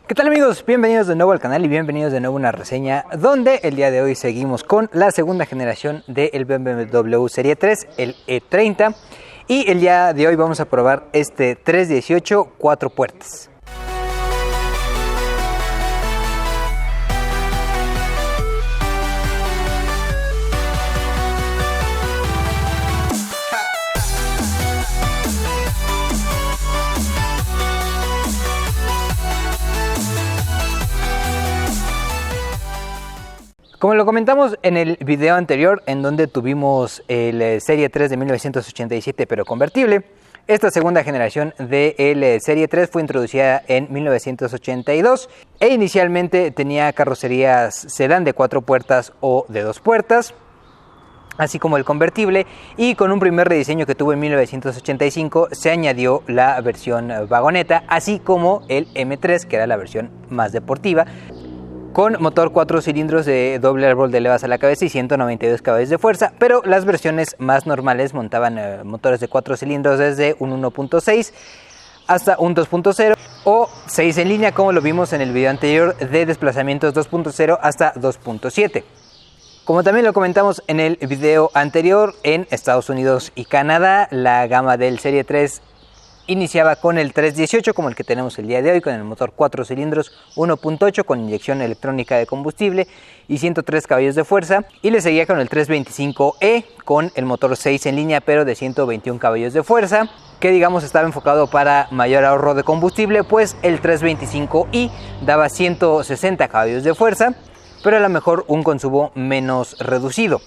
¿Qué tal amigos? Bienvenidos de nuevo al canal y bienvenidos de nuevo a una reseña donde el día de hoy seguimos con la segunda generación del BMW Serie 3, el E30, y el día de hoy vamos a probar este 318 4 puertas. Como lo comentamos en el video anterior, en donde tuvimos el Serie 3 de 1987 pero convertible, esta segunda generación del Serie 3 fue introducida en 1982 e inicialmente tenía carrocerías sedán de 4 puertas o de 2 puertas, así como el convertible, y con un primer rediseño que tuvo en 1985 se añadió la versión vagoneta, así como el M3, que era la versión más deportiva, con motor 4 cilindros de doble árbol de levas a la cabeza y 192 caballos de fuerza, pero las versiones más normales montaban motores de 4 cilindros desde un 1.6 hasta un 2.0 o 6 en línea, como lo vimos en el video anterior de desplazamientos 2.0 hasta 2.7. Como también lo comentamos en el video anterior, en Estados Unidos y Canadá la gama del Serie 3 iniciaba con el 318 como el que tenemos el día de hoy, con el motor 4 cilindros 1.8 con inyección electrónica de combustible y 103 caballos de fuerza, y le seguía con el 325e con el motor 6 en línea pero de 121 caballos de fuerza, que digamos estaba enfocado para mayor ahorro de combustible, pues el 325i daba 160 caballos de fuerza, pero a lo mejor un consumo menos reducido.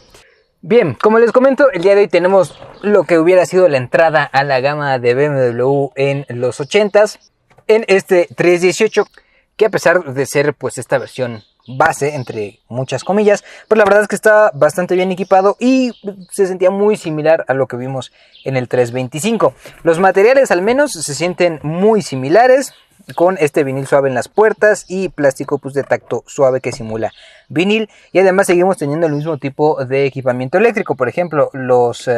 Bien, como les comento, el día de hoy tenemos lo que hubiera sido la entrada a la gama de BMW en los 80s, en este 318, que a pesar de ser pues esta versión base, entre muchas comillas, pues la verdad es que está bastante bien equipado y se sentía muy similar a lo que vimos en el 325. Los materiales al menos se sienten muy similares, con este vinil suave en las puertas y plástico pues de tacto suave que simula vinil, y además seguimos teniendo el mismo tipo de equipamiento eléctrico, por ejemplo los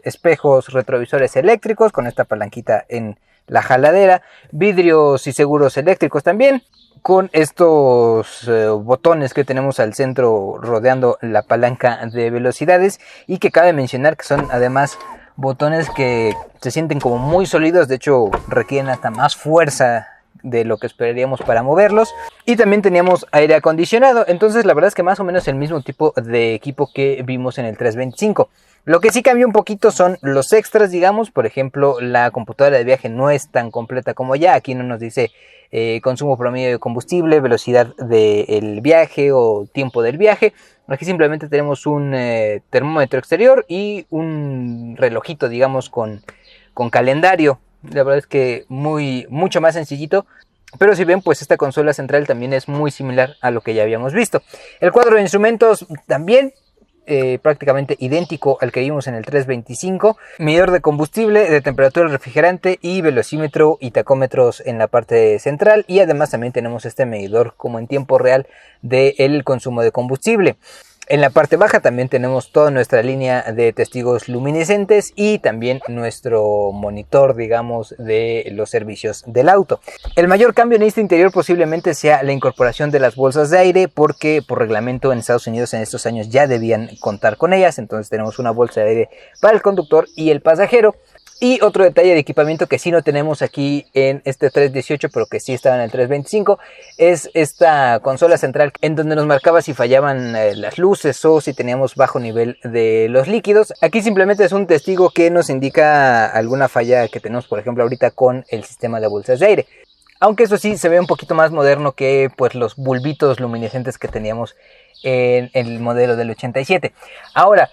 espejos retrovisores eléctricos con esta palanquita en la jaladera, vidrios y seguros eléctricos también, con estos botones que tenemos al centro rodeando la palanca de velocidades, y que cabe mencionar que son además botones que se sienten como muy sólidos, de hecho requieren hasta más fuerza de lo que esperaríamos para moverlos. Y también teníamos aire acondicionado, entonces la verdad es que más o menos el mismo tipo de equipo que vimos en el 325. Lo que sí cambió un poquito son los extras, digamos, por ejemplo la computadora de viaje no es tan completa como ya, aquí no nos dice consumo promedio de combustible, velocidad del viaje o tiempo del viaje. Aquí simplemente tenemos un termómetro exterior y un relojito, digamos, con calendario. La verdad es que mucho más sencillito, pero si ven pues esta consola central también es muy similar a lo que ya habíamos visto. El cuadro de instrumentos también prácticamente idéntico al que vimos en el 325, medidor de combustible, de temperatura del refrigerante y velocímetro y tacómetros en la parte central, y además también tenemos este medidor como en tiempo real del consumo de combustible. En la parte baja también tenemos toda nuestra línea de testigos luminescentes y también nuestro monitor, digamos, de los servicios del auto. El mayor cambio en este interior posiblemente sea la incorporación de las bolsas de aire, porque por reglamento en Estados Unidos en estos años ya debían contar con ellas. Entonces tenemos una bolsa de aire para el conductor y el pasajero. Y otro detalle de equipamiento que sí no tenemos aquí en este 318, pero que sí estaba en el 325, es esta consola central en donde nos marcaba si fallaban las luces o si teníamos bajo nivel de los líquidos. Aquí simplemente es un testigo que nos indica alguna falla que tenemos, por ejemplo, ahorita con el sistema de bolsas de aire. Aunque eso sí se ve un poquito más moderno que pues los bulbitos luminescentes que teníamos en el modelo del 87. Ahora,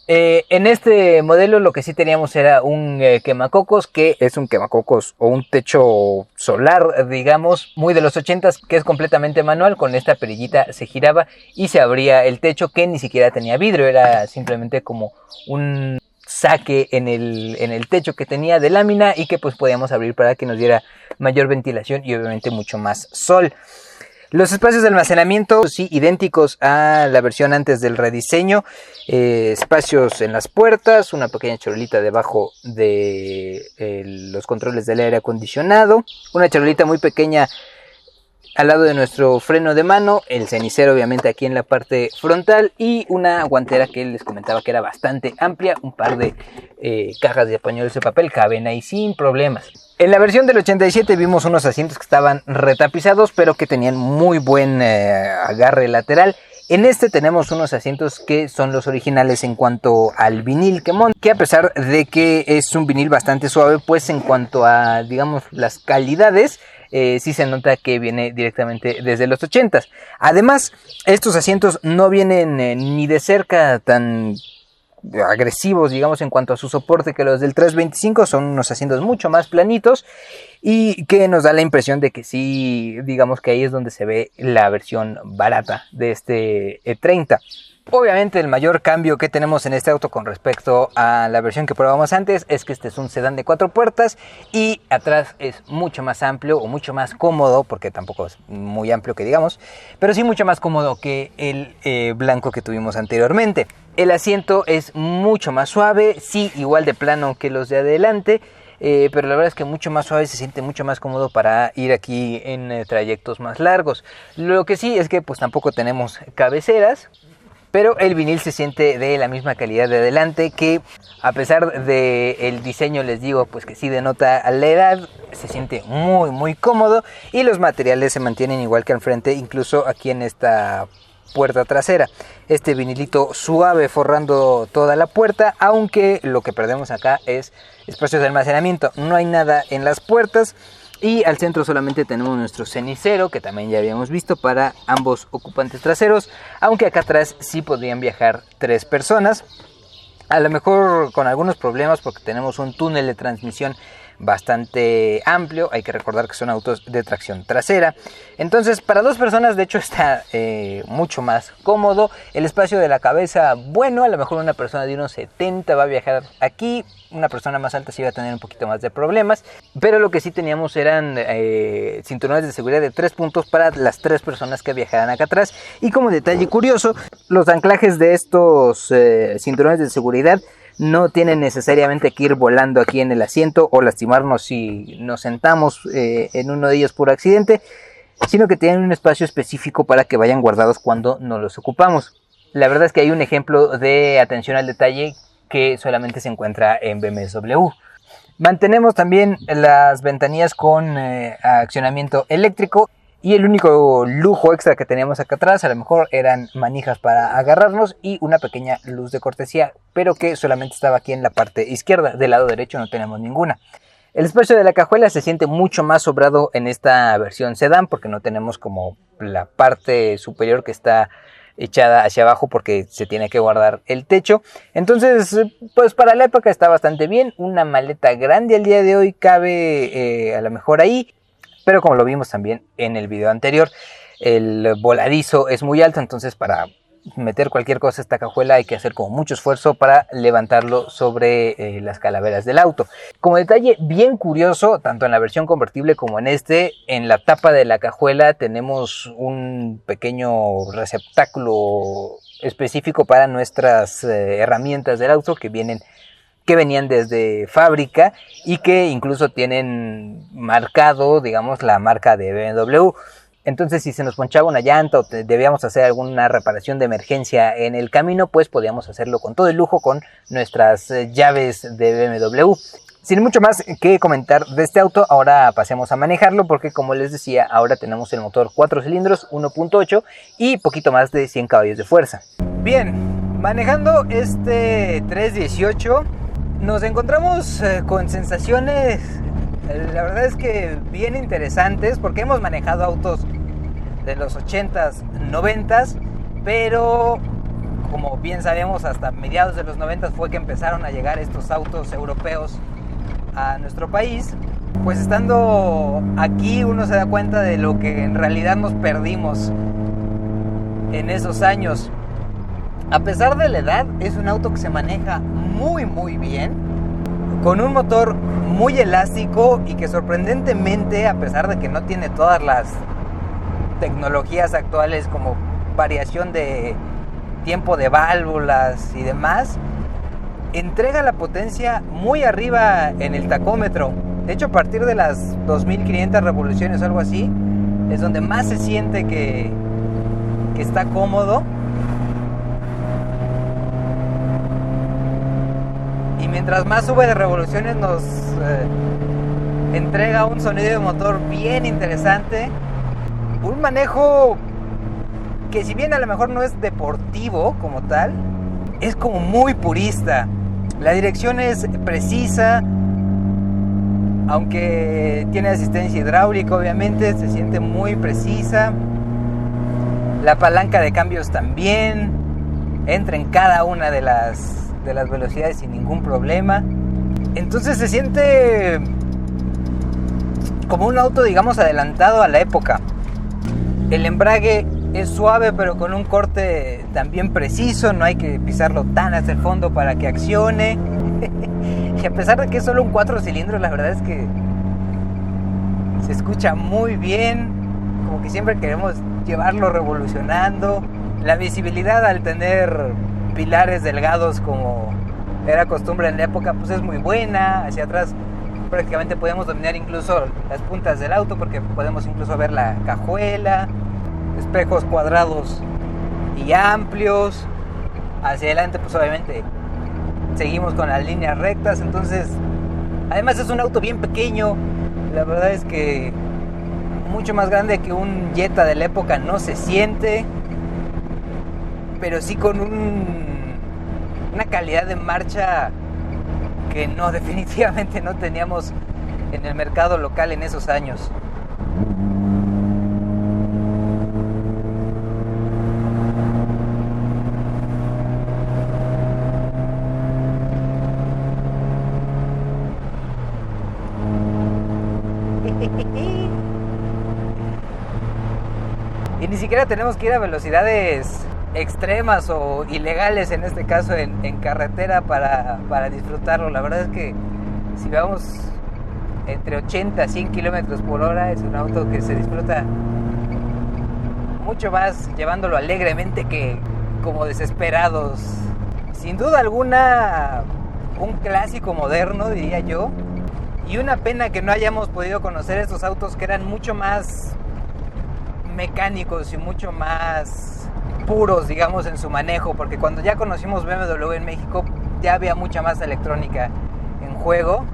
en este modelo lo que sí teníamos era un quemacocos, que es un quemacocos o un techo solar, digamos, muy de los 80s, que es completamente manual. Con esta perillita se giraba y se abría el techo, que ni siquiera tenía vidrio, era simplemente como un saque en el techo que tenía de lámina y que pues podíamos abrir para que nos diera mayor ventilación y obviamente mucho más sol. Los espacios de almacenamiento sí idénticos a la versión antes del rediseño, espacios en las puertas, una pequeña charolita debajo de los controles del aire acondicionado, una charolita muy pequeña al lado de nuestro freno de mano, el cenicero obviamente aquí en la parte frontal y una guantera que les comentaba que era bastante amplia, un par de cajas de pañuelos de papel caben ahí sin problemas. En la versión del 87 vimos unos asientos que estaban retapizados pero que tenían muy buen agarre lateral. En este tenemos unos asientos que son los originales en cuanto al vinil que monta, que a pesar de que es un vinil bastante suave, pues en cuanto a, digamos, las calidades, sí se nota que viene directamente desde los 80s. Además, estos asientos no vienen ni de cerca tan agresivos, digamos, en cuanto a su soporte que los del 325. Son unos asientos mucho más planitos y que nos da la impresión de que sí, digamos que ahí es donde se ve la versión barata de este E30. Obviamente el mayor cambio que tenemos en este auto con respecto a la versión que probamos antes es que este es un sedán de 4 puertas y atrás es mucho más amplio o mucho más cómodo, porque tampoco es muy amplio que digamos, pero sí mucho más cómodo que el blanco que tuvimos anteriormente. El asiento es mucho más suave, sí, igual de plano que los de adelante, pero la verdad es que mucho más suave, se siente mucho más cómodo para ir aquí en trayectos más largos. Lo que sí es que pues tampoco tenemos cabeceras, pero el vinil se siente de la misma calidad de adelante, que a pesar del diseño, les digo, pues que sí denota la edad, se siente muy muy cómodo y los materiales se mantienen igual que al frente, incluso aquí en esta puerta trasera. Este vinilito suave forrando toda la puerta, aunque lo que perdemos acá es espacios de almacenamiento. No hay nada en las puertas. Y al centro solamente tenemos nuestro cenicero, que también ya habíamos visto, para ambos ocupantes traseros, aunque acá atrás sí podrían viajar 3 personas, a lo mejor con algunos problemas porque tenemos un túnel de transmisión bastante amplio. Hay que recordar que son autos de tracción trasera, entonces para 2 personas de hecho está mucho más cómodo. El espacio de la cabeza, bueno, a lo mejor una persona de unos 70 va a viajar aquí, una persona más alta sí va a tener un poquito más de problemas, pero lo que sí teníamos eran cinturones de seguridad de 3 puntos para las 3 personas que viajaran acá atrás. Y como detalle curioso, los anclajes de estos cinturones de seguridad no tienen necesariamente que ir volando aquí en el asiento o lastimarnos si nos sentamos en uno de ellos por accidente, sino que tienen un espacio específico para que vayan guardados cuando no los ocupamos. La verdad es que hay un ejemplo de atención al detalle que solamente se encuentra en BMW. Mantenemos también las ventanillas con accionamiento eléctrico. Y el único lujo extra que teníamos acá atrás a lo mejor eran manijas para agarrarnos y una pequeña luz de cortesía, pero que solamente estaba aquí en la parte izquierda. Del lado derecho no tenemos ninguna. El espacio de la cajuela se siente mucho más sobrado en esta versión sedán, porque no tenemos como la parte superior que está echada hacia abajo porque se tiene que guardar el techo. Entonces pues para la época está bastante bien. Una maleta grande al día de hoy cabe a lo mejor ahí. Pero como lo vimos también en el video anterior, el voladizo es muy alto, entonces para meter cualquier cosa a esta cajuela hay que hacer como mucho esfuerzo para levantarlo sobre las calaveras del auto. Como detalle bien curioso, tanto en la versión convertible como en la tapa de la cajuela tenemos un pequeño receptáculo específico para nuestras herramientas del auto que venían desde fábrica y que incluso tienen marcado, digamos, la marca de BMW. Entonces, si se nos ponchaba una llanta o debíamos hacer alguna reparación de emergencia en el camino, pues podíamos hacerlo con todo el lujo con nuestras llaves de BMW. Sin mucho más que comentar de este auto, ahora pasemos a manejarlo porque, como les decía, ahora tenemos el motor 4 cilindros 1.8 y poquito más de 100 caballos de fuerza. Bien, manejando este 318 nos encontramos con sensaciones, la verdad es que bien interesantes, porque hemos manejado autos de los 80s, 90s, pero como bien sabemos hasta mediados de los 90s fue que empezaron a llegar estos autos europeos a nuestro país. Pues estando aquí uno se da cuenta de lo que en realidad nos perdimos en esos años. A pesar de la edad, es un auto que se maneja muy muy bien, con un motor muy elástico y que sorprendentemente, a pesar de que no tiene todas las tecnologías actuales como variación de tiempo de válvulas y demás, entrega la potencia muy arriba en el tacómetro. De hecho, a partir de las 2500 revoluciones o algo así, es donde más se siente que está cómodo. Y mientras más sube de revoluciones nos entrega un sonido de motor bien interesante. Un manejo que, si bien a lo mejor no es deportivo como tal, es como muy purista. La dirección es precisa, aunque tiene asistencia hidráulica, obviamente, se siente muy precisa. La palanca de cambios también entra en cada una de las velocidades sin ningún problema. Entonces se siente como un auto, digamos, adelantado a la época. El embrague es suave, pero con un corte también preciso. No hay que pisarlo tan hasta el fondo para que accione. Y a pesar de que es solo un 4 cilindros, la verdad es que se escucha muy bien. Como que siempre queremos llevarlo revolucionando. La visibilidad, al tener pilares delgados como era costumbre en la época, pues es muy buena. Hacia atrás prácticamente podemos dominar incluso las puntas del auto, porque podemos incluso ver la cajuela. Espejos cuadrados y amplios. Hacia adelante pues obviamente seguimos con las líneas rectas. Entonces, además es un auto bien pequeño. La verdad es que mucho más grande que un Jetta de la época no se siente, pero sí con una calidad de marcha que no, definitivamente no teníamos en el mercado local en esos años. Y ni siquiera tenemos que ir a velocidades extremas o ilegales, en este caso en carretera, para disfrutarlo. La verdad es que si vamos entre 80 a 100 kilómetros por hora, es un auto que se disfruta mucho más llevándolo alegremente que como desesperados. Sin duda alguna, un clásico moderno, diría yo. Y una pena que no hayamos podido conocer estos autos que eran mucho más mecánicos y mucho más puros, digamos, en su manejo, porque cuando ya conocimos BMW en México ya había mucha más electrónica en juego.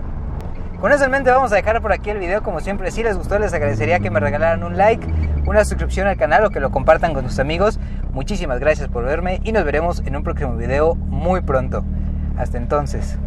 Con eso en mente vamos a dejar por aquí el video. Como siempre, si les gustó, les agradecería que me regalaran un like, una suscripción al canal o que lo compartan con sus amigos. Muchísimas gracias por verme y nos veremos en un próximo video muy pronto. Hasta entonces.